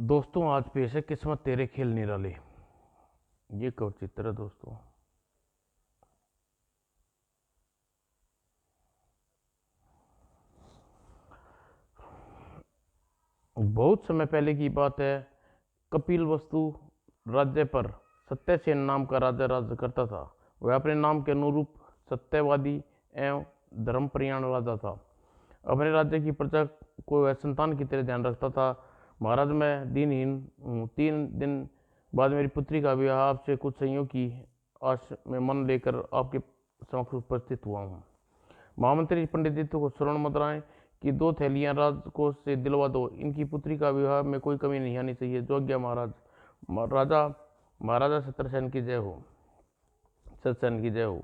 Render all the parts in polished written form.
दोस्तों आज पेश है किस्मत तेरे खेल निराले। ये कवि चित्र है दोस्तों। बहुत समय पहले की बात है। कपिल वस्तु राज्य पर सत्यसेन नाम का राजा राज्य करता था। वह अपने नाम के अनुरूप सत्यवादी एवं धर्मपरायण राजा था। अपने राज्य की प्रजा को वह संतान की तरह ध्यान रखता था। महाराज मैं दिनहीन हूँ, 3 दिन बाद मेरी पुत्री का विवाह आपसे कुछ संयोग की आश में मन लेकर आपके समक्ष उपस्थित हुआ हूँ। महामंत्री पंडित जी को स्वर्ण मुद्राएं की 2 थैलियां राजकोष से दिलवा दो। इनकी पुत्री का विवाह में कोई कमी नहीं आनी चाहिए। जोग्य महाराज। राजा महाराजा सत्यसेन की जय हो। सत्यसेन की जय हो।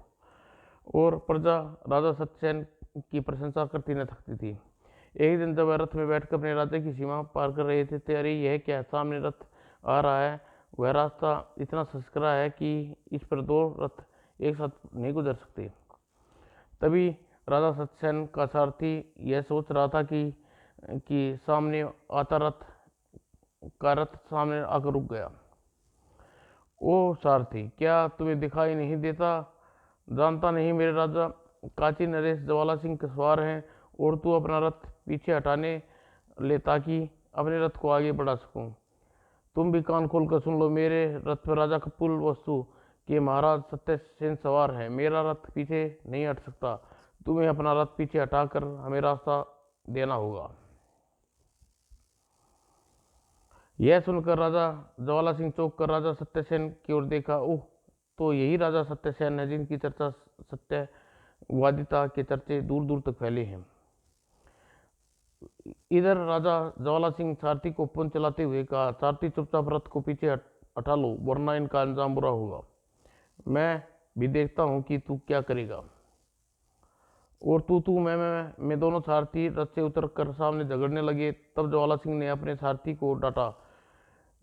और प्रजा राजा सत्यसेन की प्रशंसा करती न थकती थी। एक दिन जब वह रथ में बैठकर अपने राज्य की सीमा पार कर रहे थे, अरे यह क्या, सामने रथ आ रहा है। वह रास्ता इतना संस्करा है कि इस पर 2 रथ एक साथ नहीं गुजर सकते। तभी राजा सत्यसेन का सारथी यह सोच रहा था कि सामने आता रथ सामने आकर रुक गया। ओ सारथी, क्या तुम्हें दिखाई नहीं देता? जानता नहीं मेरे राजा काची नरेश ज्वाला सिंह सवार हैं और तू अपना रथ पीछे हटाने ले ताकि अपने रथ को आगे बढ़ा सकूं। तुम भी कान खोल कर सुन लो, मेरे रथ पर राजा कपिल वस्तु के महाराज सत्यसेन सवार हैं। मेरा रथ पीछे नहीं हट सकता। तुम्हें अपना रथ पीछे हटाकर हमें रास्ता देना होगा। यह सुनकर राजा ज्वाला सिंह चौंक कर राजा सत्यसेन की ओर देखा। ओह, तो यही राजा सत्यसेन है जिनकी चर्चा सत्यवादिता के चर्चे दूर दूर तक फैले हैं। इधर राजा ज्वाला सिंह सारथी को पुन चलाते हुए कहा, सारथी चुपचाप रथ को पीछे हटा लो, वरना इनका अंजाम बुरा होगा। मैं भी देखता हूं कि तू क्या करेगा। और तू मैं दोनों सारथी रथ से उतर कर सामने झगड़ने लगे। तब ज्वाला सिंह ने अपने सारथी को डांटा,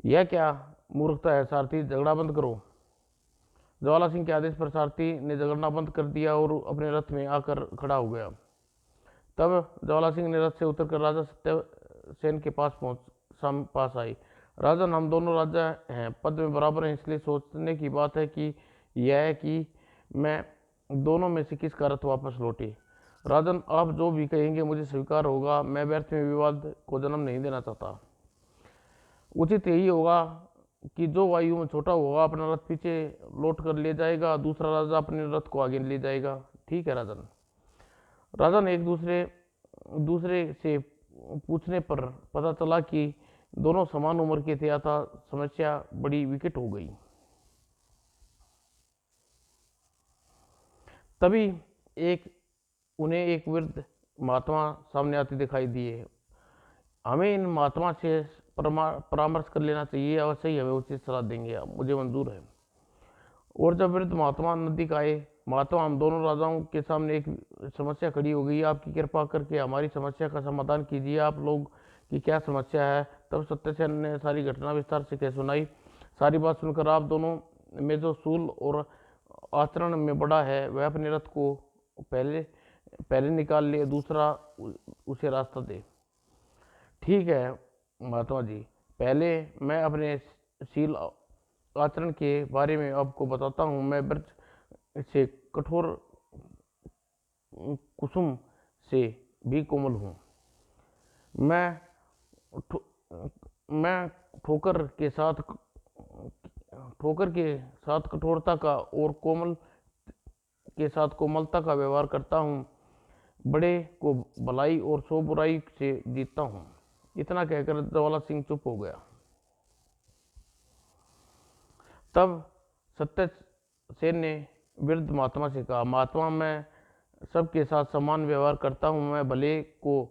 यह क्या मूर्खता है सारथी, झगड़ा बंद करो। ज्वाला सिंह के आदेश पर सारथी ने झगड़ना बंद कर दिया और अपने रथ में आकर खड़ा हो गया। तब ज्वाला सिंह ने रथ से उतरकर राजा सत्यसेन के पास आई। राजन, हम दोनों राजा हैं, पद में बराबर हैं, इसलिए सोचने की बात है कि यह है कि मैं दोनों में से किसका रथ वापस लौटे। राजन, आप जो भी कहेंगे मुझे स्वीकार होगा। मैं व्यर्थ में विवाद को जन्म नहीं देना चाहता। उचित यही होगा कि जो वायु में छोटा होगा अपना रथ पीछे लौट कर ले जाएगा, दूसरा राजा अपने रथ को आगे ले जाएगा। ठीक है राजन। राजन, एक दूसरे से पूछने पर पता चला कि दोनों समान उम्र के थे, अतः समस्या बड़ी विकट हो गई। तभी उन्हें एक वृद्ध महात्मा सामने आते दिखाई दिए। हमें इन महात्मा से परामर्श कर लेना चाहिए, अवश्य ही हमें उचित सलाह देंगे, आप मुझे मंजूर है। और जब वृद्ध महात्मा नजदीक आए, महात्मा, हम दोनों राजाओं के सामने एक समस्या खड़ी हो गई, आपकी कृपा करके हमारी समस्या का समाधान कीजिए। आप लोग की क्या समस्या है? तब सत्यसेन ने सारी घटना विस्तार से कह सुनाई। सारी बात सुनकर आप दोनों में जो सूल और आचरण में बड़ा है वह अपने रथ को पहले निकाल ले, दूसरा उसे रास्ता दे। ठीक है महात्मा जी, पहले मैं अपने शील आचरण के बारे में आपको बताता हूँ। मैं ब्रज से कठोर, कुसुम से भी कोमल हूँ। मैं ठोकर के साथ कठोरता का और कोमल के साथ कोमलता का व्यवहार करता हूँ। बड़े को भलाई और 100 बुराई से जीतता हूँ। इतना कहकर ज्वाला सिंह चुप हो गया। तब सत्यसेन ने वृद्ध महात्मा से कहा, महात्मा, मैं सबके साथ समान व्यवहार करता हूँ। मैं भले को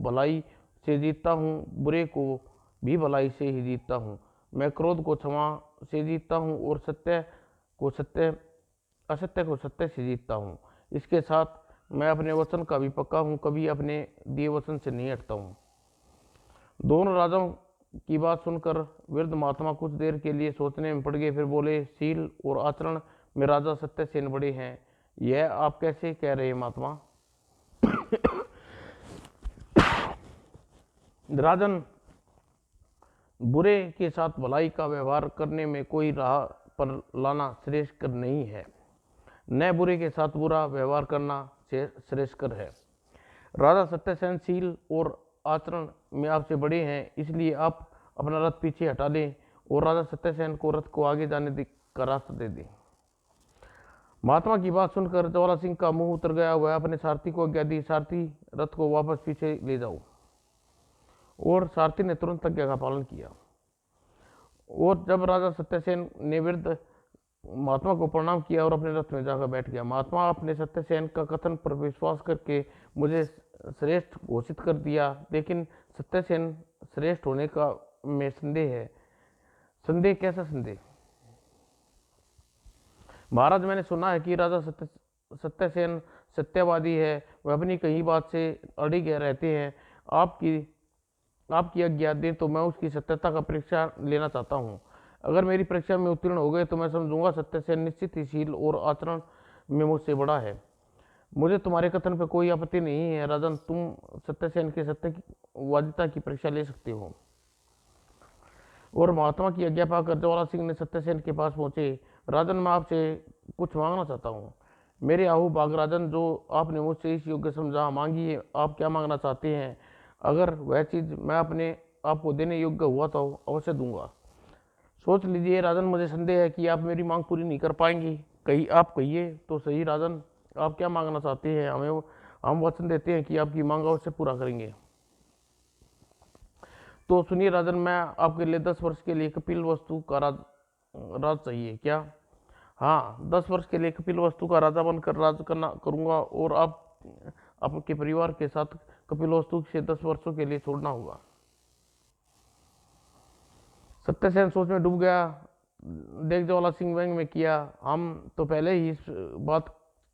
भलाई से जीतता हूँ, बुरे को भी भलाई से ही जीतता हूँ। मैं क्रोध को क्षमा से जीतता हूँ और असत्य को सत्य से जीतता हूँ। इसके साथ मैं अपने वचन का भी पक्का हूँ, कभी अपने दिए वचन से नहीं हटता हूँ। दोनों राजाओं की बात सुनकर वृद्ध महात्मा कुछ देर के लिए सोचने में पड़ गए, फिर बोले, शील और आचरण में राजा सत्यसेन बड़े हैं, यह आप कैसे कह रहे हैं महात्मा? राजन, बुरे के साथ भलाई का व्यवहार करने में कोई राह पर लाना श्रेष्ठकर नहीं है, न बुरे के साथ बुरा व्यवहार करना श्रेष्ठकर है। राजा सत्यसेनशील और आचरण में आपसे बड़े हैं, इसलिए आप अपना रथ पीछे हटा लें और राजा सत्यसेन को रथ को आगे जाने का रास्ता दे दें। महात्मा की बात सुनकर ज्वाला सिंह का मुंह उतर गया। वह अपने सारथी को आज्ञा दी, सारथी रथ को वापस पीछे ले जाओ। और सारथी ने तुरंत आज्ञा का पालन किया। और जब राजा सत्यसेन ने वृद्ध महात्मा को प्रणाम किया और अपने रथ में जाकर बैठ गया। महात्मा आपने सत्यसेन का कथन पर विश्वास करके मुझे श्रेष्ठ घोषित कर दिया, लेकिन सत्यसेन श्रेष्ठ होने का में संदेह है। संदेह? कैसा संदेह? महाराज, मैंने सुना है कि राजा सत्यसेन सत्यवादी है, वह अपनी कहीं बात से अड़िग रहते हैं। आपकी आज्ञा दें तो मैं उसकी सत्यता का परीक्षा लेना चाहता हूँ। अगर मेरी परीक्षा में उत्तीर्ण हो गए तो मैं समझूंगा सत्यसेन निश्चित ही शील और आचरण में मुझसे बड़ा है। मुझे तुम्हारे कथन पर कोई आपत्ति नहीं है राजन, तुम सत्यसेन के सत्यवादिता की परीक्षा ले सकते हो। और महात्मा की आज्ञा पाकर ज्वाला सिंह ने सत्यसेन के पास पहुंचे। राजन, मैं आपसे कुछ मांगना चाहता हूँ। मेरे आहू भाग राजन, जो आपने मुझसे इस योग्य समझा, मांगिए। आप क्या मांगना चाहते हैं? अगर वह चीज़ मैं अपने आपको देने योग्य हुआ तो अवश्य दूंगा। सोच लीजिए राजन, मुझे संदेह है कि आप मेरी मांग पूरी नहीं कर पाएंगी। आप कहिए तो सही राजन, आप क्या मांगना चाहते हैं? हम वचन देते हैं कि आपकी मांग अवश्य पूरा करेंगे। तो सुनिए राजन, मैं आपके लिए 10 वर्ष के लिए कपिल वस्तु का राज चाहिए। क्या? हाँ, 10 वर्ष के लिए कपिल वस्तु का राजा बनकर राज करूंगा और आप आपके परिवार के साथ कपिल वस्तु से 10 वर्षों के लिए छोड़ना होगा। सत्यसेन सोच में डूब गया। देख ज्वाला सिंह व्यंग में किया, हम तो पहले ही इस बात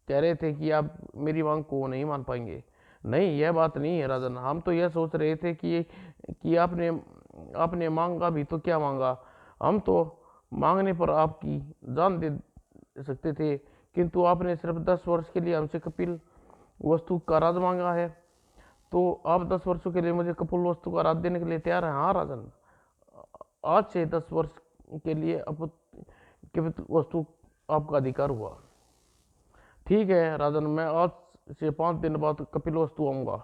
कह रहे थे कि आप मेरी मांग को नहीं मान पाएंगे। नहीं, यह बात नहीं है राजन, हम तो यह सोच रहे थे कि आपने मांगा भी तो क्या मांगा। हम तो मांगने पर आपकी जान दे सकते थे, किंतु आपने सिर्फ 10 वर्ष के लिए हमसे कपिल वस्तु का राज मांगा है। तो आप 10 वर्षों के लिए मुझे कपिल वस्तु का राज देने के लिए तैयार हैं? हाँ राजन, आज से 10 वर्ष के लिए कपिल वस्तु आपका अधिकार हुआ। ठीक है राजन, मैं आज से 5 दिन बाद कपिल वस्तु आऊँगा।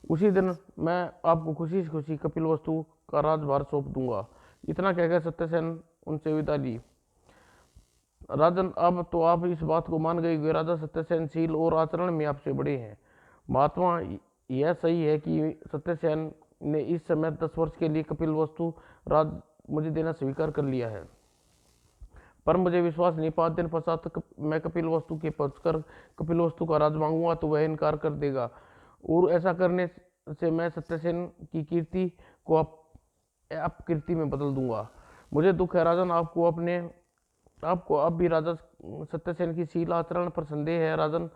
उसी दिन मैं आपको खुशी से खुशी कपिल वस्तु का राजभार सौंप दूंगा। इतना कहकर सत्यसेन उनसे विदा ली। राजन, अब तो आप इस बात को मान गए कि राजा सत्यसेनशील और आचरण में आपसे बड़े हैं। महात्मा, यह सही है कि सत्यसेन ने इस समय 10 वर्ष के लिए कपिल वस्तु राज मुझे देना स्वीकार कर लिया है, पर मुझे विश्वास नहीं, 5 दिन पश्चात मैं कपिल वस्तु के पहुंचकर कपिल वस्तु का राज मांगूंगा तो वह इनकार कर देगा, और ऐसा करने से मैं सत्यसेन की कीर्ति को अपकीर्ति में बदल दूंगा। मुझे दुख है राजन, आपको अब भी राजा सत्यसेन की शील आचरण पर संदेह है। राजन,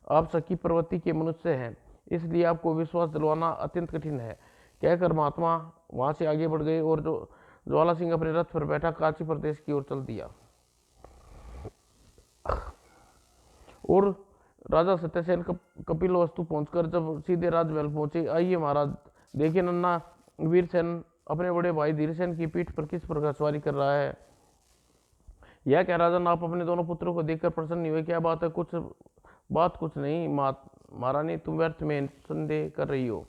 आप सखी प्रवृत्ति के मनुष्य हैं, इसलिए आपको विश्वास दिलवाना अत्यंत कठिन है। कहकर महात्मा वहां से आगे बढ़ गए और ज्वाला सिंह अपने रथ पर बैठा काशी प्रदेश की ओर चल दिया। और राजा सत्यसेन कपिल वस्तु पहुंचकर जब सीधे राजमहल पहुंचे। आइए महाराज, देखिए नन्ना वीरसेन अपने बड़े भाई धीरसेन की पीठ पर किस प्रकार सवारी कर रहा है। यह क्या राजन, आप अपने दोनों पुत्रों को देखकर प्रसन्न नहीं हुए? क्या बात है? कुछ नहीं महारानी, तुम व्यर्थ में संदेह कर रही हो।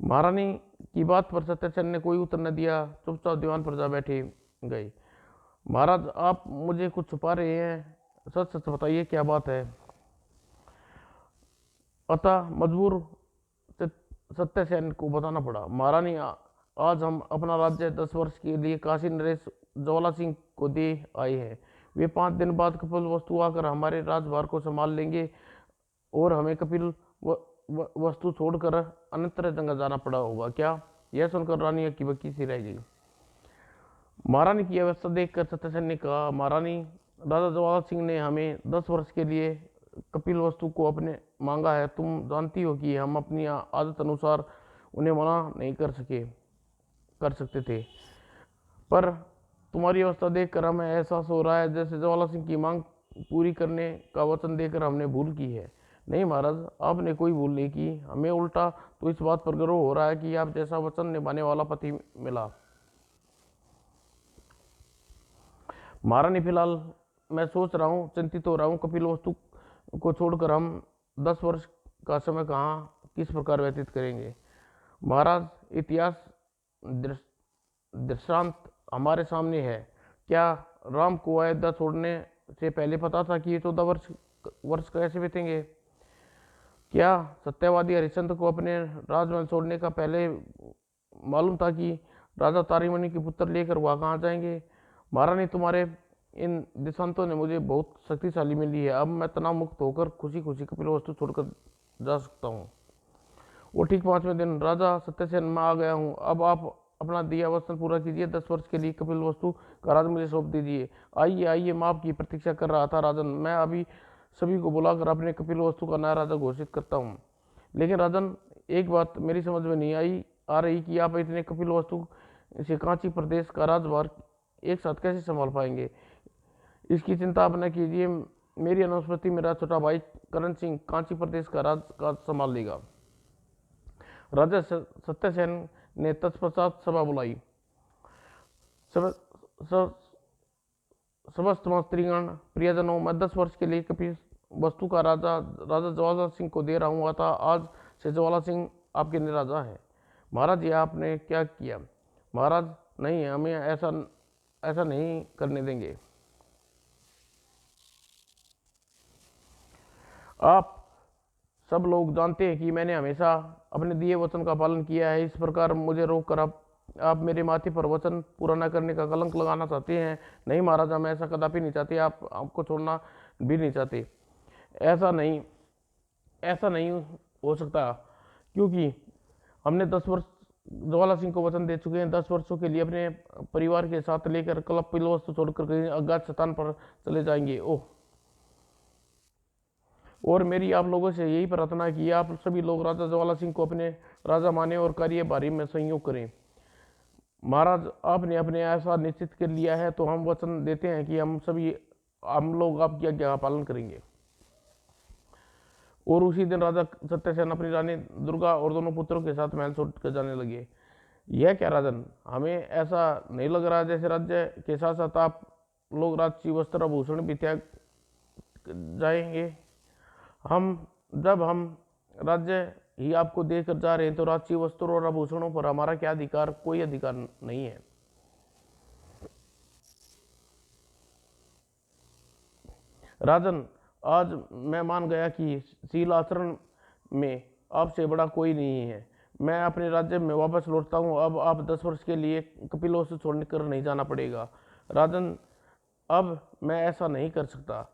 महारानी की बात पर सत्यसेन ने कोई उत्तर न दिया, चुपचाप दीवान पर जा बैठे गए। महाराज, आप मुझे कुछ छुपा रहे हैं, सच सच बताइए क्या बात है। अतः मजबूर सत्यसेन को बताना पड़ा। महारानी, आज हम अपना राज्य 10 वर्ष के लिए काशी नरेश ज्वाला सिंह को दे आए हैं। वे 5 दिन बाद कपिल वस्तु आकर हमारे राजभार को संभाल लेंगे और हमें कपिल वस्तु छोड़कर अन्यत्र जंगल जाना पड़ा होगा। क्या? यह सुनकर रानी अक्की बक्की सी रह गई। महारानी की अवस्था देखकर सत्यसेन ने कहा, महारानी, राजा ज्वाला सिंह ने हमें 10 वर्ष के लिए कपिल वस्तु को अपने मांगा है। तुम जानती हो कि हम अपनी आदत अनुसार उन्हें मना नहीं कर सकते थे, पर तुम्हारी अवस्था देखकर हमें एहसास हो रहा है जैसे ज्वाला सिंह की मांग पूरी करने का वचन देकर हमने भूल की है। नहीं महाराज, आपने कोई भूल नहीं की, हमें उल्टा तो इस बात पर गर्व हो रहा है कि आप जैसा वचन निभाने वाला पति मिला। महारानी फिलहाल मैं सोच रहा हूँ, चिंतित हो रहा हूँ, कपिल वस्तु को छोड़कर हम 10 वर्ष का समय कहाँ किस प्रकार व्यतीत करेंगे। महाराज, इतिहास दृष्टांत हमारे सामने है। क्या राम को अयोध्या छोड़ने से पहले पता था कि ये 14 वर्ष कैसे बीतेंगे? क्या सत्यवादी हरिश्चंद्र को अपने राजमहल छोड़ने का पहले मालूम था कि राजा तारीमणि के पुत्र लेकर वहाँ कहाँ जाएंगे? महारानी, तुम्हारे इन दिशांतों ने मुझे बहुत शक्तिशाली मिली है। अब मैं तनाव मुक्त होकर खुशी खुशी कपिल वस्तु छोड़कर जा सकता हूँ। वो ठीक 5वें दिन, राजा सत्यसेन, मैं आ गया हूँ। अब आप अपना दिया वचन पूरा कीजिए। 10 वर्ष के लिए कपिल वस्तु का राज मुझे सौंप दीजिए। आइए आइए, मैं आपकी प्रतीक्षा कर रहा था राजन। मैं अभी सभी को बुलाकर अपने कपिल वस्तु का नया राजा घोषित करता हूँ। लेकिन राजन, एक बात मेरी समझ में नहीं आ रही कि आप इतने कपिल वस्तु से कांची प्रदेश का राजभार एक साथ कैसे संभाल पाएंगे। इसकी चिंता आप न कीजिए, मेरी अनुस्मृति मेरा छोटा भाई करण सिंह कांची प्रदेश का राजकाज संभाल लेगा। राजा सत्यसेन ने तत्पश्चात सभा बुलाई। समस्त स्त्रीगण, प्रियजनों, मैं 10 वर्ष के लिए कपिल वस्तु का राजा ज्वाला सिंह को दे रहा हूँ, अतः आज से ज्वाला सिंह आपके राजा है। महाराज, ये आपने क्या किया? महाराज, नहीं, हमें ऐसा नहीं करने देंगे। आप सब लोग जानते हैं कि मैंने हमेशा अपने दिए वचन का पालन किया है। इस प्रकार मुझे रोककर आप मेरे माथे पर वचन पूरा न करने का कलंक लगाना चाहते हैं? नहीं महाराज, हम ऐसा कदापि नहीं चाहते, आपको छोड़ना भी नहीं चाहते। ऐसा नहीं हो सकता, क्योंकि हमने 10 वर्ष ज्वाला सिंह को वचन दे चुके हैं। 10 वर्षों के लिए अपने परिवार के साथ लेकर कपिल वस्तु छोड़कर कहीं अज्ञात स्थान पर चले जाएंगे। ओह, और मेरी आप लोगों से यही प्रार्थना है कि आप सभी लोग राजा ज्वाला सिंह को अपने राजा माने और कार्यभारी में सहयोग करें। महाराज, आपने अपने ऐसा निश्चित कर लिया है तो हम वचन देते हैं कि हम लोग आपकी आज्ञा का पालन करेंगे। और उसी दिन राजा सत्यसेन अपनी रानी दुर्गा और दोनों पुत्रों के साथ महल छोड़ कर जाने लगे। यह क्या राजन, हमें ऐसा नहीं लग रहा जैसे राज्य के साथ साथ आप लोग राजसी वस्त्र आभूषण भी त्याग जाएंगे? जब हम राज्य ही आपको देकर जा रहे हैं तो राजसी वस्त्रों और आभूषणों पर हमारा क्या अधिकार? कोई अधिकार नहीं है। राजन, आज मैं मान गया कि शील आचरण में आपसे बड़ा कोई नहीं है। मैं अपने राज्य में वापस लौटता हूँ। अब आप 10 वर्ष के लिए कपिल वस्तु छोड़ने कर नहीं जाना पड़ेगा। राजन, अब मैं ऐसा नहीं कर सकता।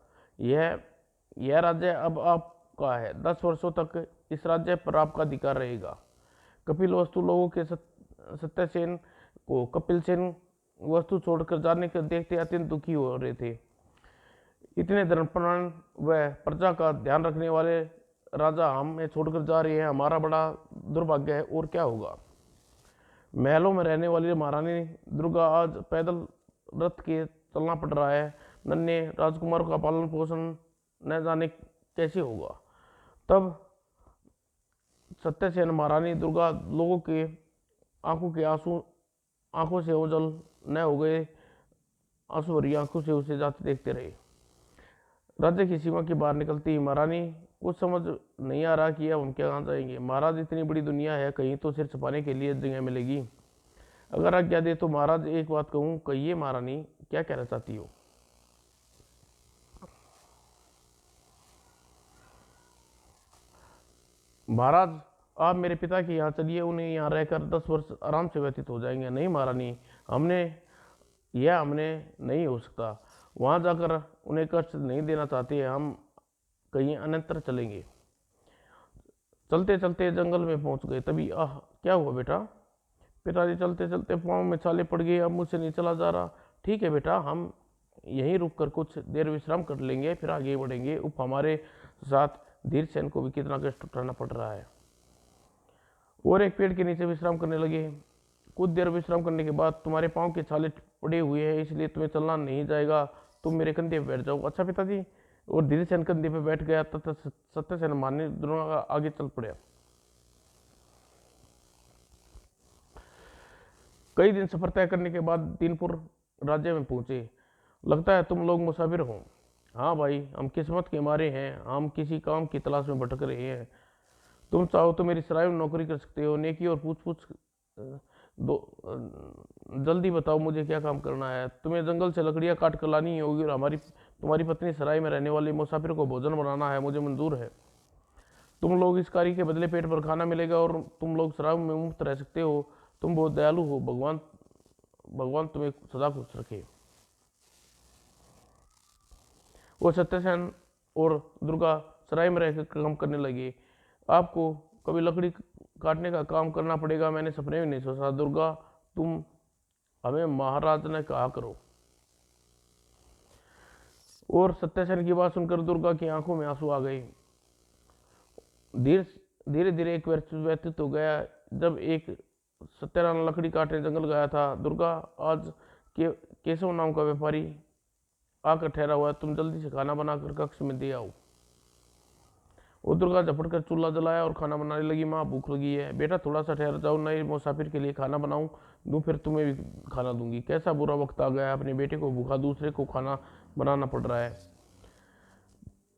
यह राज्य अब आपका है। 10 वर्षों तक इस राज्य पर आपका अधिकार रहेगा। कपिल वस्तु लोगों के सत्यसेन को कपिल सेन वस्तु छोड़कर जाने के देखते अत्यंत दुखी हो रहे थे। इतने धर्मप्राण व प्रजा का ध्यान रखने वाले राजा हमें छोड़कर जा रहे हैं, हमारा बड़ा दुर्भाग्य है। और क्या होगा? महलों में रहने वाली महारानी दुर्गा आज पैदल रथ के चलना पड़ रहा है। नन्हे राजकुमार का पालन पोषण न जाने कैसे होगा। तब सत्यसेन महारानी दुर्गा लोगों के आंखों से ओझल न हो गए आंसू भरी आंखों से उसे जाते देखते रहे। राज्य की सीमा के बाहर निकलती ही महारानी कुछ समझ नहीं आ रहा कि अब हम क्या कहाँ जाएंगे। महाराज, इतनी बड़ी दुनिया है, कहीं तो सिर छुपाने के लिए जगह मिलेगी। अगर आज्ञा दे तो महाराज एक बात कहूँ। कहिए महारानी, क्या कहना चाहती हो? महाराज, आप मेरे पिता के यहाँ चलिए, उन्हें यहाँ रहकर 10 वर्ष आराम से व्यतीत हो जाएंगे। नहीं महारानी, हमने नहीं हो सकता। वहाँ जाकर उन्हें कष्ट नहीं देना चाहते। हम कहीं अन्यत्र चलेंगे। चलते चलते जंगल में पहुँच गए। तभी क्या हुआ बेटा? पिताजी, चलते चलते पाँव में छाले पड़ गए, अब मुझसे नहीं चला जा रहा। ठीक है बेटा, हम यहीं रुक कर कुछ देर विश्राम कर लेंगे, फिर आगे बढ़ेंगे। हमारे साथ धीरसेन को भी कितना कष्ट उठाना पड़ रहा है। और एक पेड़ के नीचे विश्राम करने लगे। कुछ देर विश्राम करने के बाद, तुम्हारे पाँव के छाले पड़े हुए हैं, इसलिए तुम्हें चलना नहीं जाएगा, तुम मेरे कंधे पर बैठ जाओ। अच्छा पिताजी। और धीरसेन कंधे पर बैठ गया तथा सत्यसेन मारने दोनों आगे चल पड़े। कई दिन सफर तय करने के बाद दीनपुर राज्य में पहुंचे। लगता है तुम लोग मुसाफिर हो। हाँ भाई, हम किस्मत के मारे हैं, हम किसी काम की तलाश में भटक रहे हैं। तुम चाहो तो मेरी सराय में नौकरी कर सकते हो। नेकी और पूछ पूछ दो। जल्दी बताओ मुझे क्या काम करना है। तुम्हें जंगल से लकड़ियाँ काट कर लानी होगी और हमारी तुम्हारी पत्नी सराय में रहने वाले मुसाफिर को भोजन बनाना है। मुझे मंजूर है। तुम लोग इस कार्य के बदले पेट भर खाना मिलेगा और तुम लोग शराब में मुफ्त रह सकते हो। तुम बहुत दयालु हो। भगवान भगवान तुम्हें सदा खुश रखे। वो सत्यसेन और दुर्गा सराय में रहकर काम करने लगे। आपको कभी लकड़ी काटने का काम करना पड़ेगा, मैंने सपने में नहीं सोचा। दुर्गा, तुम हमें महाराज ने कहा करो। और सत्यसेन की बात सुनकर दुर्गा की आंखों में आंसू आ गए। धीरे धीरे धीरे एक वर्ष व्यतीत हो गया। जब एक सत्यनारायण लकड़ी काटने जंगल गया था। दुर्गा, आज केशव नाम का व्यापारी आकर ठहरा हुआ है। तुम जल्दी से खाना बनाकर कक्ष में दे आओ। वो दुर्गा झपट कर चूल्हा जलाया और खाना बनाने लगी। माँ, भूख लगी है। बेटा थोड़ा सा ठहर जाओ, नए मुसाफिर के लिए खाना बनाऊं दूं, फिर तुम्हें भी खाना दूंगी। कैसा बुरा वक्त आ गया है, अपने बेटे को भूखा दूसरे को खाना बनाना पड़ रहा है।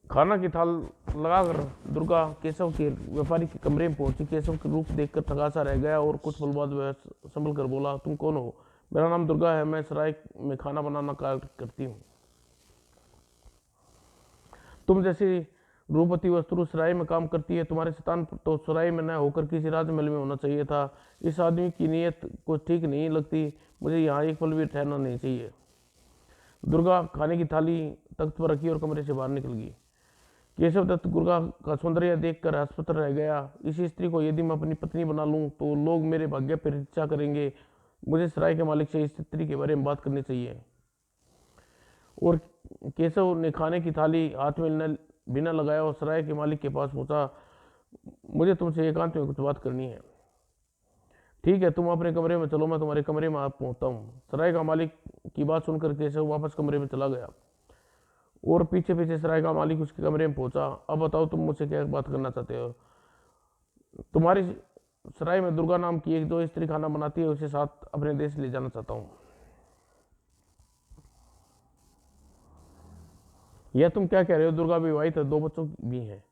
खाना की थाल लगाकर दुर्गा केशव के व्यापारी के कमरे में पहुंची। केशव के रूप देखकर थका सा रह गया और कुछ पल बाद वह संभल कर बोला, तुम कौन हो? मेरा नाम दुर्गा है, मैं सराय में खाना बनाना कार्य करती हूँ। तुम जैसी रूपवती वस्तु सराय में काम करती है। तुम्हारे स्थान तो सराय में न होकर किसी राजमहल में होना चाहिए था। इस आदमी की नीयत कुछ ठीक नहीं लगती। मुझे यहाँ एक पल भी ठहरना नहीं चाहिए। दुर्गा खाने की थाली तख्त पर रखी और कमरे से बाहर निकल गई। केशव दत्त दुर्गा का सौंदर्य देखकर हतप्रभ रह गया। इस स्त्री को यदि मैं अपनी पत्नी बना लूं तो लोग मेरे भाग्य पर इच्छा करेंगे। मुझे सराय के मालिक से इस स्त्री के बारे में बात करनी चाहिए। और केशव ने खाने की थाली हाथ में बिना लगाया और सराय के मालिक के पास पहुंचा। मुझे तुमसे एकांत में कुछ बात करनी है। ठीक है, तुम अपने कमरे में चलो, मैं तुम्हारे कमरे में आप पहुंचता हूँ। सराय का मालिक की बात सुनकर केशव वापस कमरे में चला गया और पीछे पीछे सराय का मालिक उसके कमरे में पहुंचा। अब बताओ, तुम मुझसे क्या बात करना चाहते हो? तुम्हारी सराय में दुर्गा नाम की एक जो स्त्री खाना बनाती है, उसे साथ अपने देश ले जाना चाहता हूँ। यह तुम क्या कह रहे हो? दुर्गा विवाहित है, 2 बच्चों भी हैं।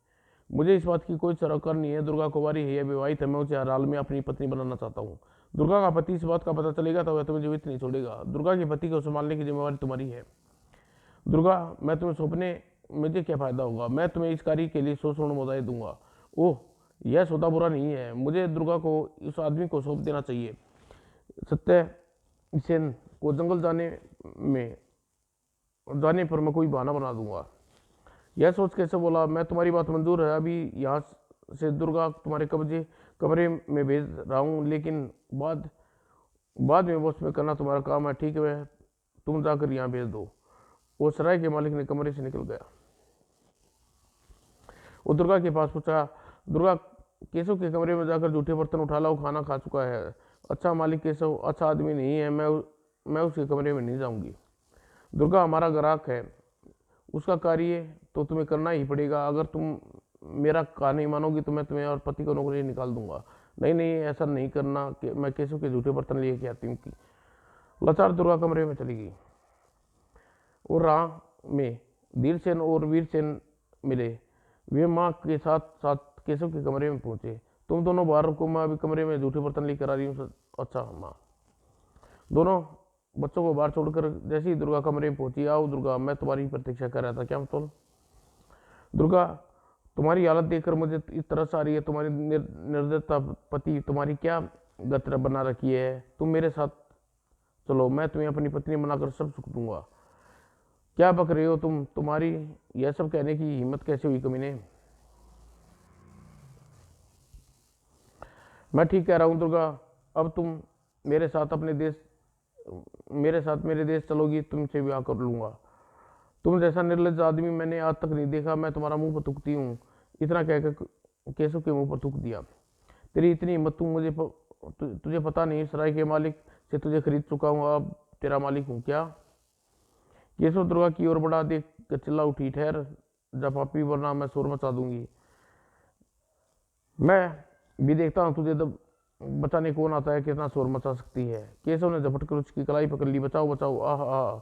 मुझे इस बात की कोई सरोकार नहीं है। दुर्गा कुंवारी है या विवाहित है, मैं उसे हर हाल में अपनी पत्नी बनाना चाहता हूँ। दुर्गा का पति इस बात का पता चलेगा तो वह तुम्हें जीवित नहीं छोड़ेगा। दुर्गा के पति को संभालने की जिम्मेवारी तुम्हारी है। दुर्गा, मैं तुम्हें सौंपने मुझे क्या फायदा होगा? मैं तुम्हें इस कार्य के लिए 100 स्वर्ण मुद्राएं दूंगा। ओह, यह सौदा बुरा नहीं है। मुझे दुर्गा को इस आदमी को सौंप देना चाहिए। सत्यसेन को जंगल जाने पर मैं कोई बहाना बना दूंगा। यह सोच कैसे बोला, मैं तुम्हारी बात मंजूर है। अभी यहाँ से दुर्गा तुम्हारे कमरे में भेज रहा हूँ, लेकिन बाद में वो उसमें करना तुम्हारा काम है। ठीक है, तुम जाकर यहाँ भेज दो। वो सराय के मालिक ने कमरे से निकल गया। वो दुर्गा के पास पूछा। दुर्गा, केशव के कमरे में जाकर जूठे बर्तन उठा लाओ, खाना खा चुका है। अच्छा मालिक, केशव अच्छा आदमी नहीं है, मैं उसके कमरे में नहीं जाऊंगी। दुर्गा हमारा ग्राहक है, उसका कार्य तो तुम्हें करना ही पड़ेगा। अगर तुम मेरा कहा नहीं मानोगी तो मैं तुम्हें और पति को नौकरी निकाल दूंगा। नहीं नहीं, ऐसा नहीं करना कि मैं केशव के जूठे बर्तन लेके आती हूँ। लाचार दुर्गा कमरे में चली गई और राह में धीरसेन और वीरसेन मिले। वे माँ के साथ साथ केशव के कमरे में पहुंचे। तुम दोनों बाहर रुको, मैं अभी कमरे में जूठे बर्तन लेकर आ रही हूँ। अच्छा माँ। दोनों बच्चों को बाहर छोड़कर जैसे ही दुर्गा कमरे में पहुंची, आओ दुर्गा, मैं तुम्हारी प्रतीक्षा कर रहा था। क्या मतलब? दुर्गा, तुम्हारी हालत देखकर मुझे इस तरह से आ रही है। तुम्हारी निर्दयता पति तुम्हारी क्या गत्र बना रखी है। तुम मेरे साथ चलो, मैं तुम्हें अपनी पत्नी बनाकर सब सुख दूंगा। क्या बक रहे हो तुम? तुम्हारी यह सब कहने की हिम्मत कैसे हुई कमीने? मैं ठीक कह रहा हूँ दुर्गा। अब तुम मेरे साथ मेरे देश चलोगी, तुमसे ब्याह कर लूंगा। तुम जैसा निर्लज आदमी मैंने आज तक नहीं देखा। मैं तुम्हारा मुंह पर थूकती हूँ। इतना कहकर केशव के मुंह पर थूक दिया। तेरी इतनी हिम्मत, तुझे पता नहीं, सराय के मालिक से तुझे खरीद चुका हूँ, अब तेरा मालिक हूँ क्या? केशव दुर्गा की ओर बढ़ा देख कर चिल्ला उठी, ठहर जा पापी, वरना मैं शोर मचा दूंगी। मैं भी देखता हूँ तुझे बचाने कौन आता है, कितना शोर मचा सकती है। केशव ने झपट कर उसकी कलाई पकड़ ली। बचाओ बचाओ, आह आह।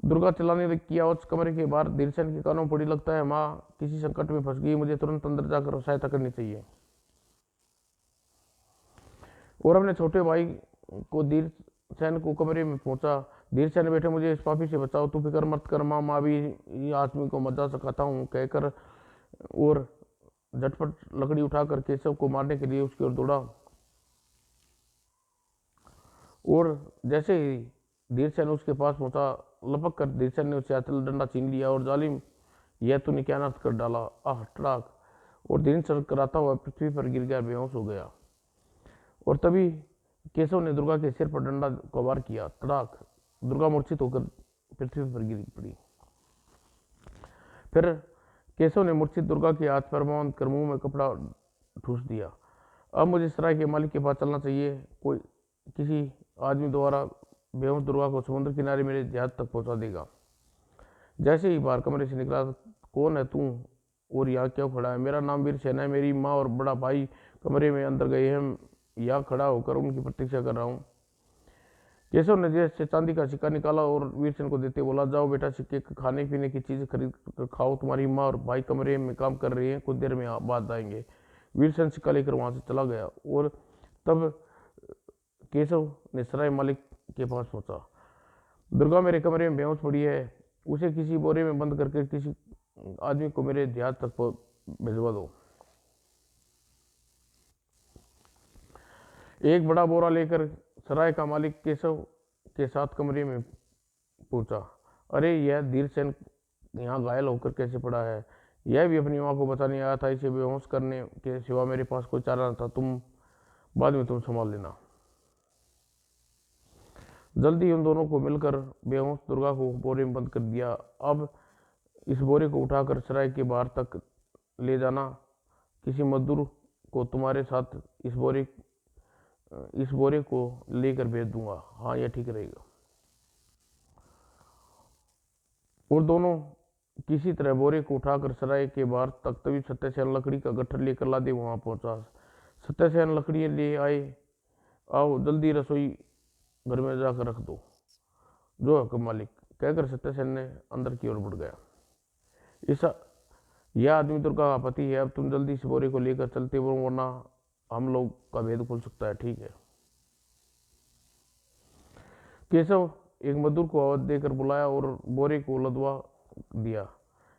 दुर्गा चिल्लाने की आवाज कमरे के बाहर धीरसेन के कानों में पड़ी। लगता है माँ किसी संकट में फंस गई, मुझे तुरंत अंदर जाकर सहायता करनी चाहिए। और अपने छोटे भाई को धीरसेन को कमरे में पहुंचा। धीरसेन बैठे, मुझे इस पापी से बचाओ, तू फिक्र मत कर माँ, माँ भी ये आदमी को मजा सिखाता हूँ कहकर और झटपट लकड़ी उठाकर केशव को मारने के लिए उसकी ओर दौड़ा। और जैसे ही धीरसेन उसके पास पहुंचा, लपक कर धीरसेन ने उसे हाथ डंडा छीन लिया और जालिम यह तूने क्या नष्ट कर डाला, आह टड़ाक, और धीरसेन कराता हुआ पृथ्वी पर गिर गया, बेहोश हो गया। और तभी केशव ने दुर्गा के सिर पर डंडा को वार किया, तड़ाक, दुर्गा मूर्छित होकर पृथ्वी पर गिर पड़ी। फिर केशव ने मूर्छित दुर्गा के हाथ पर बांध कर मुंह में कपड़ा ठूस दिया। अब मुझे सराय के मालिक के पास चलना चाहिए, कोई किसी आदमी द्वारा बेहोश दुर्गा को समुद्र किनारे मेरे जहाज तक पहुंचा देगा। जैसे ही बाहर कमरे से निकला, कौन है तू और यहाँ क्यों खड़ा है? मेरा नाम वीरसेन है, मेरी माँ और बड़ा भाई कमरे में अंदर गए हैं, यहाँ खड़ा होकर उनकी प्रतीक्षा कर रहा हूँ। केशव ने जेब से चांदी का सिक्का निकाला और वीरसेन को देते बोला, जाओ बेटा, सिक्के खाने पीने की चीज खरीद कर खाओ, तुम्हारी माँ और भाई कमरे में काम कर रहे हैं, कुछ देर में बाद आएंगे। वीरसेन सिक्का लेकर वहां से चला गया। और तब केशव ने सराय मालिक के पास पहुंचा। दुर्गा मेरे कमरे में बेहोश पड़ी है, उसे किसी बोरे में बंद करके किसी आदमी को मेरे जहाज तक भिजवा दो। एक बड़ा बोरा लेकर सराय का मालिक केशव के साथ कमरे में पूछा, अरे यह धीरसेन यहाँ घायल होकर कैसे पड़ा है? यह भी अपनी माँ को बचाने आया था, इसे बेहोश करने के सिवा मेरे पास कोई चारा न था, बाद में तुम संभाल लेना। जल्दी उन दोनों को मिलकर बेहोश दुर्गा को बोरे में बंद कर दिया। अब इस बोरे को उठाकर सराय के बाहर तक ले जाना, किसी मजदूर को तुम्हारे साथ इस बोरे को लेकर भेज दूंगा। हाँ, यह ठीक रहेगा। और दोनों किसी तरह बोरे को उठाकर सराय के बाहर तक, तभी सत्यसेन लकड़ी का गट्ठर लेकर लादे वहां पहुंचा। सत्यसेन लकड़ी ले आए, आओ जल्दी रसोई घर में जाकर रख दो, जो हुक्म मालिक, कहकर सत्यसेन ने अंदर की ओर बढ़ गया। यह आदमी दुर्गा का पति है, अब तुम जल्दी से बोरे को लेकर चलते हो, वरना हम लोग का भेद खुल सकता है, ठीक है? केशव एक मजदूर को आवाज देकर बुलाया और बोरे को लदवा दिया।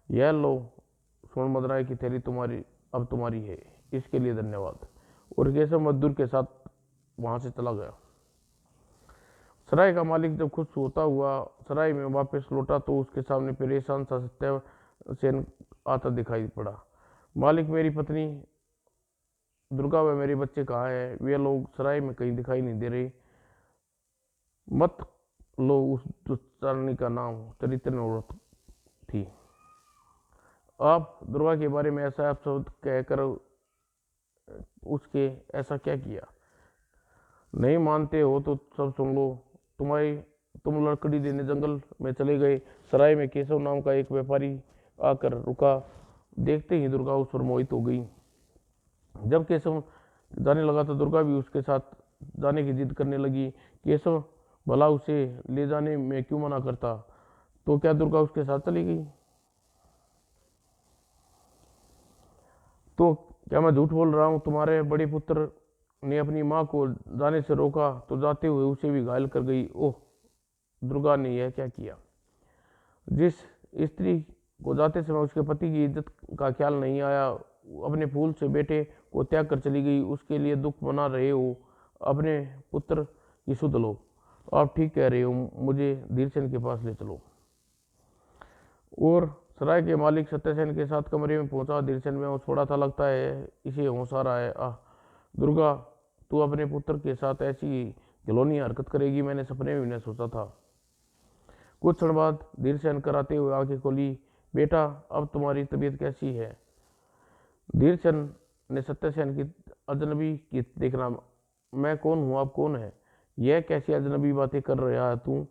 यह लो, स्वर्ण मुद्राएं की थैली अब तुम्हारी है, इसके लिए धन्यवाद। और केशव मजदूर के साथ वहां से चला गया। सराय का मालिक जब खुश होता हुआ सराय में वापस लौटा तो उसके सामने परेशान सा सत्यसेन आता दिखाई पड़ा। मालिक, मेरी पत्नी दुर्गा व मेरे बच्चे कहाँ हैं? वे लोग सराय में कहीं दिखाई नहीं दे रहे। मत लो, उस दुष्टारणी का नाम चरित्र औरत थी। आप दुर्गा के बारे में ऐसा शब्द कहकर उसके ऐसा क्या किया? नहीं मानते हो तो सब सुन लो। तुम लकड़ी देने जंगल में चले गए, सराय में केशव नाम का एक व्यापारी आकर रुका, देखते ही दुर्गा उस पर मोहित हो गई। जब केशव जाने लगा तो दुर्गा भी उसके साथ जाने की जिद करने लगी। केशव भला उसे ले जाने में क्यों मना करता? तो क्या दुर्गा उसके साथ चली गई? तो क्या मैं झूठ बोल रहा हूँ? तुम्हारे बड़े पुत्र ने अपनी माँ को जाने से रोका तो जाते हुए उसे भी घायल कर गई। ओह, दुर्गा ने यह क्या किया? जिस स्त्री को जाते समय उसके पति की इज्जत का ख्याल नहीं आया, अपने फूल से बेटे को त्याग कर चली गई, उसके लिए दुख मना रहे हो। अपने पुत्र की सुध लो। आप ठीक कह रहे हो, मुझे धीरसेन के पास ले चलो। और सराय के मालिक सत्यसेन के साथ कमरे में पहुंचा। धीरसेन में होश पड़ा था, लगता है इसे होश आ रहा है। आह दुर्गा, तू अपने पुत्र के साथ ऐसी घिनौनी हरकत करेगी, मैंने सपने में भी नहीं सोचा था। कुछ क्षण बाद धीरसेन कराते हुए आंखें खोली। बेटा, अब तुम्हारी तबीयत कैसी है? धीरसेन ने सत्यसेन की अजनबी की देखना, मैं कौन हूँ, आप कौन है? यह कैसी अजनबी बातें कर रहा है तू?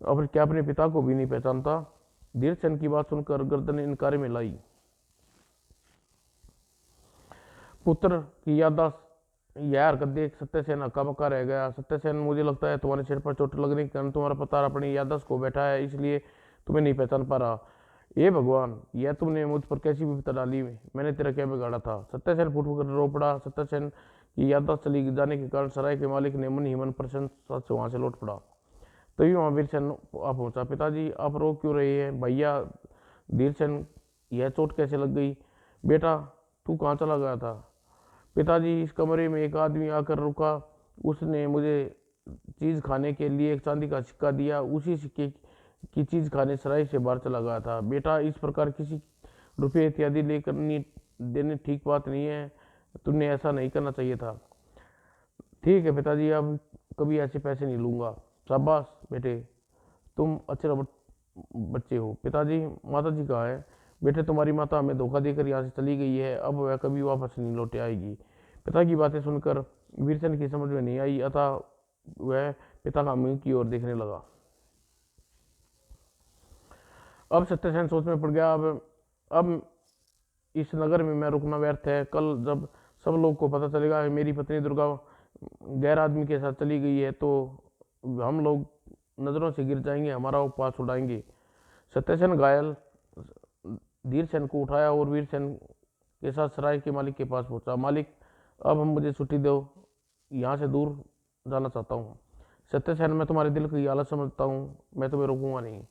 क्या अपने पिता को भी नहीं पहचानता? धीरसेन की बात सुनकर गर्दन इनकार में लाई। पुत्र की याददाश्त यह हरकत देख सत्यसेन हक्का बक्का रह गया। सत्यसेन, मुझे लगता है तुम्हारे सिर पर चोट लगने के कारण तुम्हारा पता अपनी याददाश्त को बैठा है, इसलिए तुम्हें नहीं पहचान पा रहा। हे भगवान, यह तुमने मुझ पर कैसी विपदा डाली, मैंने तेरा क्या बिगाड़ा था। सत्यसेन फुट कर रो पड़ा। सत्यसेन की याददाश्त चली जाने के कारण सराय के मालिक ने मन ही मन प्रसन्नता से वहां से लौट पड़ा। तभी वहां वीरसेन आ पहुंचा। पिताजी, आप रो क्यों रहे हैं? भैया धीरसेन, यह चोट कैसे लग गई? बेटा, तू कहाँ चला गया था? पिताजी, इस कमरे में एक आदमी आकर रुका, उसने मुझे चीज खाने के लिए एक चांदी का सिक्का दिया, उसी सिक्के की चीज खाने सराय से बाहर चला गया था। बेटा, इस प्रकार किसी रुपये इत्यादि लेकर देने ठीक बात नहीं है, तुमने ऐसा नहीं करना चाहिए था। ठीक है पिताजी, अब कभी ऐसे पैसे नहीं लूंगा। शाबाश बेटे, तुम अच्छे बच्चे हो। पिताजी, माता जी कहाँ है? बेटे, तुम्हारी माता हमें धोखा देकर यहाँ से चली गई है, अब वह कभी वापस नहीं लौटे आएगी। पिता की बातें सुनकर वीरसेन की समझ में नहीं आई, अतः वह पिता का मुंह की ओर देखने लगा। अब सत्यसेन सोच में पड़ गया, अब इस नगर में मैं रुकना व्यर्थ है। कल जब सब लोग को पता चलेगा कि मेरी पत्नी दुर्गा गैर आदमी के साथ चली गई है, तो हम लोग नजरों से गिर जाएंगे, हमारा उपवास उड़ाएंगे। सत्यसेन घायल धीरसेन को उठाया और वीरसेन के साथ सराय के मालिक के पास पहुंचा। मालिक, अब हम मुझे छुट्टी दो, यहाँ से दूर जाना चाहता हूँ। सत्यसेन, मैं तुम्हारे दिल की हालत समझता हूँ, मैं तुम्हें रोकूंगा नहीं।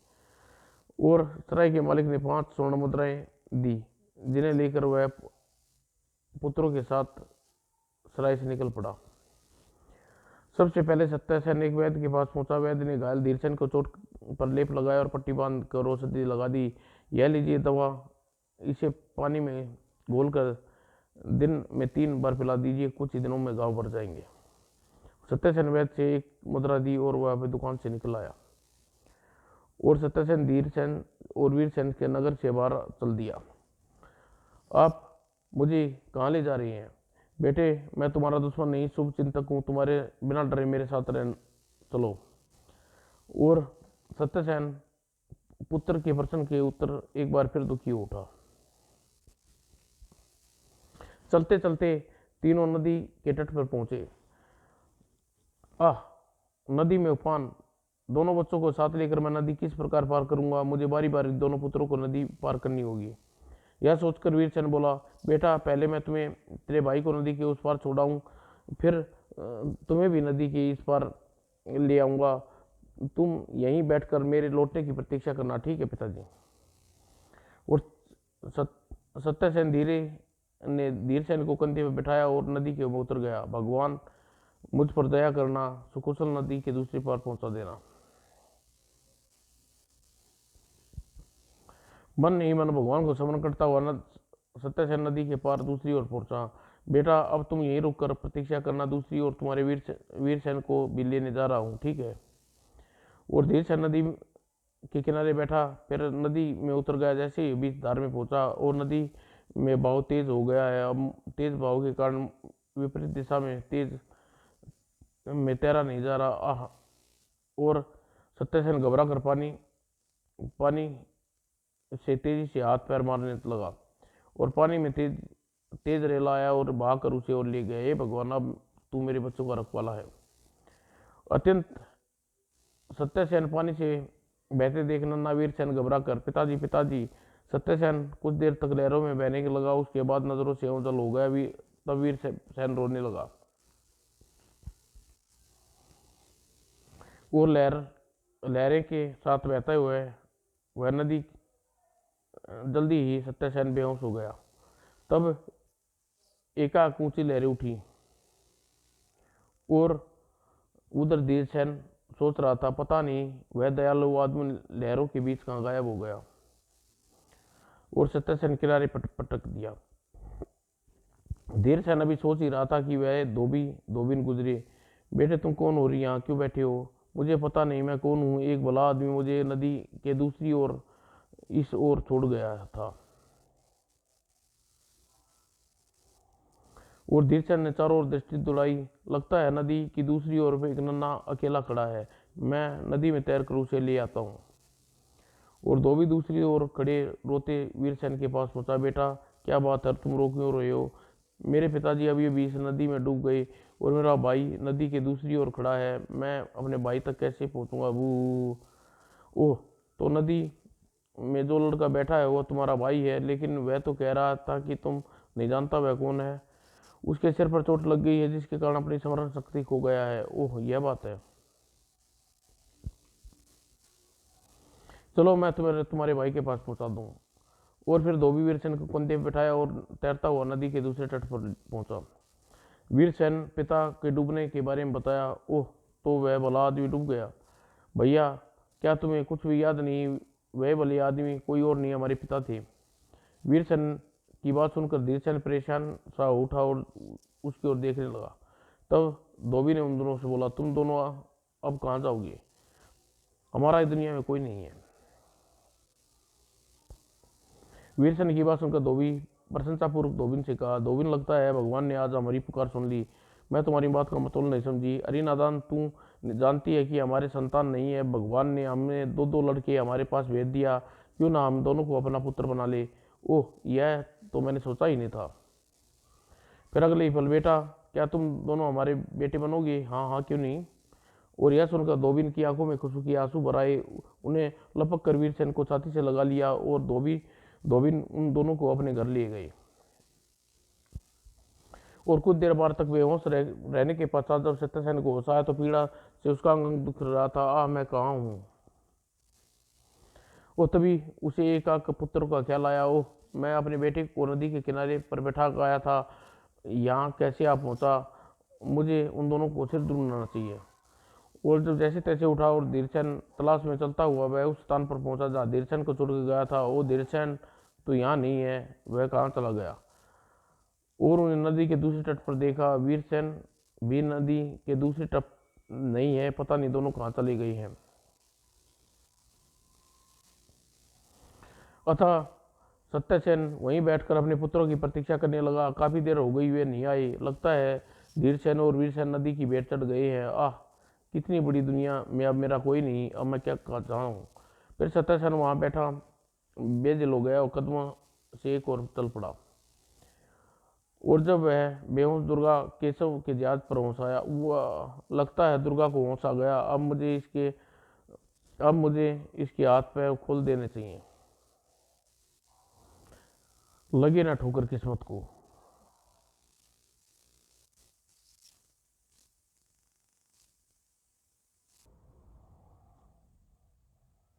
और सराय के मालिक ने 5 स्वर्ण मुद्राएं दी, जिन्हें लेकर वह पुत्रों के साथ सराय से निकल पड़ा। सबसे पहले सत्यसेन एक वैद्य के पास पहुंचा। वैद्य ने घायल धीरसेन को चोट पर लेप लगाया और पट्टी बांध कर औषधि लगा दी। यह लीजिए दवा, इसे पानी में घोलकर दिन में 3 बार पिला दीजिए, कुछ ही दिनों में घाव भर जाएंगे। सत्यसेन वैद्य से एक मुद्रा दी और वह अपनी दुकान से निकल आया और सत्यसेन धीरसेन और वीरसेन के नगर से बाहर चल दिया। आप मुझे कहाँ ले जा रहे हैं? बेटे, मैं तुम्हारा दुश्मन नहीं, शुभ चिंतक हूँ, तुम्हारे बिना डरे मेरे साथ रह चलो। और सत्यसेन पुत्र के प्रश्न के उत्तर एक बार फिर दुखी हो उठा। चलते चलते तीनों नदी के तट पर पहुंचे। आह, नदी में उफान, दोनों बच्चों को साथ लेकर मैं नदी किस प्रकार पार करूंगा? मुझे बारी बारी दोनों पुत्रों को नदी पार करनी होगी। यह सोचकर वीरसेन बोला, बेटा, पहले मैं तुम्हें तेरे भाई को नदी के उस पार छोड़ाऊं, फिर तुम्हें भी नदी के इस पार ले आऊंगा। तुम यहीं बैठकर मेरे लौटने की प्रतीक्षा करना, ठीक है पिताजी? और सत्यसेन ने धीरसेन को कंधे पर बिठाया और नदी के ऊपर उतर गया। भगवान, मुझ पर दया करना, सुकुशल नदी के दूसरे पार पहुंचा देना। मन ही मन भगवान को स्मरण करता हुआ सत्यसेन नदी के पार दूसरी ओर पहुंचा। बेटा, अब तुम यहीं रुककर प्रतीक्षा करना, दूसरी ओर तुम्हारे वीरसेन को भी लेने जा रहा हूँ, ठीक है? और धीरसेन नदी के किनारे बैठा, फिर नदी में उतर गया। जैसे ही बीच धार में पहुंचा और नदी में बहाव तेज हो गया है। अब तेज बहाव के कारण विपरीत दिशा में तेज में तैरा नहीं जा रहा। आह! और सत्यसेन घबरा कर पानी से तेजी से हाथ पैर मारने लगा और पानी में तेज तेज रेला आया और बहाकर उसे और ले गया। हे भगवान, अब तू मेरे बच्चों का रखवाला है। अत्यंत सत्यसेन पानी से बहते देख नन्हा वीरसेन घबरा कर, पिताजी पिताजी। सत्यसेन कुछ देर तक लहरों में बहने के लगा, उसके बाद नजरों से ओझल हो गया। तब वीरसेन रोने लगा और लहरें के साथ बहते हुए वह नदी जल्दी ही सत्यसेन बेहोश हो गया। तब एकाएक ऊंची लहरें उठी और उधर धीरसेन सोच रहा था, पता नहीं वह दयालु आदमी लहरों के बीच कहाँ गायब हो गया। और सत्यसेन किनारे पटक दिया। धीरसेन अभी सोच ही रहा था कि वह धोबीन गुजरे। बेटे, तुम कौन हो? रही यहाँ क्यों बैठे हो? मुझे पता नहीं मैं कौन हूँ। एक भला आदमी मुझे नदी के दूसरी ओर इस ओर छोड़ गया था। और धीरसेन ने चारों ओर दृष्टि दौड़ाई। लगता है नदी की दूसरी ओर एक नन्हा अकेला खड़ा है, मैं नदी में तैर कर उसे ले आता हूँ। और धोबी दूसरी ओर खड़े रोते वीरसेन के पास पहुंचा। बेटा, क्या बात है, तुम रो क्यों रहे हो? मेरे पिताजी अभी अभी इस नदी में डूब गए और मेरा भाई नदी के दूसरी ओर खड़ा है, मैं अपने भाई तक कैसे पहुंचूंगा? वो ओह, तो नदी में जो लड़का बैठा है वो तुम्हारा भाई है, लेकिन वह तो कह रहा था कि तुम नहीं जानता वह कौन है। उसके सिर पर चोट लग गई है जिसके कारण अपनी स्मरण शक्ति खो गया है। ओह, यह बात है। चलो मैं तुम्हारे भाई के पास पहुंचा दूँ। और फिर धोबी वीरसेन को कंधे पे बैठाया और तैरता हुआ नदी के दूसरे तट पर पहुंचा। वीरसेन पिता के डूबने के बारे में बताया। ओह, तो वह भला आदमी डूब गया। भैया, क्या तुम्हें कुछ भी याद नहीं? वह भले आदमी कोई और नहीं, हमारे पिता थे। वीरसेन की बात सुनकर धीरसेन परेशान सा उठा और उसकी ओर देखने लगा। तब धोबी ने उन दोनों से बोला, तुम दोनों अब कहाँ जाओगे? हमारा इस दुनिया में कोई नहीं है। वीरसेन की बात सुनकर धोबी प्रशंसापूर्वक धोबिन से कहा, धोबिन, लगता है भगवान ने आज हमारी पुकार सुन ली। मैं तुम्हारी बात का मतलब नहीं समझी। अरे नादान, तू जानती है कि हमारे संतान नहीं है। भगवान ने हमें दो दो लड़के हमारे पास भेज दिया, क्यों ना हम दोनों को अपना पुत्र बना ले। ओह, यह तो मैंने सोचा ही नहीं था। फिर अगले ही पल, बेटा, क्या तुम दोनों हमारे बेटे बनोगे? हाँ हाँ, क्यों नहीं। और यह सुनकर धोबिन की आंखों में खुशी के आंसू भर आए। उन्हें लपक कर वीरसेन को छाती से लगा लिया और धोबिन उन दोनों को अपने घर लिए गए। और कुछ देर बाद तक बेहोश रहने के पश्चात जब सत्यसेन को होश आया तो पीड़ा से उसका अंग दुख रहा था। आह, मैं कहाँ हूँ। और तभी उसे एक आग पुत्र का ख्याल आया। ओह, मैं अपने बेटे को नदी के किनारे पर बैठा आया था, यहाँ कैसे आ पहुंचा? मुझे उन दोनों को सिर ढूंढना चाहिए। और जब जैसे तैसे उठा और धीरसेन तलाश में चलता हुआ वह उस स्थान पर पहुंचा जहाँ धीरसेन को छोड़ गया था। वो धीरसेन तो यहाँ नहीं है, वह कहाँ चला गया? और उन्हें नदी के दूसरे तट पर देखा। वीरसेन भी नदी के दूसरे तट नहीं है, पता नहीं दोनों कहाँ चली गई हैं। अतः सत्यसेन वहीं बैठकर अपने पुत्रों की प्रतीक्षा करने लगा। काफी देर हो गई वे नहीं आए। लगता है धीरसेन और वीरसेन नदी की बेट चढ़ गए हैं। आह, कितनी बड़ी दुनिया में अब मेरा कोई नहीं, अब मैं क्या चाहूँ। फिर सत्यसेन वहां बैठा बेदिल हो गया और कदमों से एक और चल पड़ा। और जब वह बेहोश दुर्गा केशव के जहाज पर होश आया, वह लगता है दुर्गा को होश आ गया। अब मुझे इसके हाथ पैर खोल देने चाहिए। लगे ना ठोकर किस्मत को,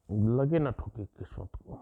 लगे ना ठोकर किस्मत को।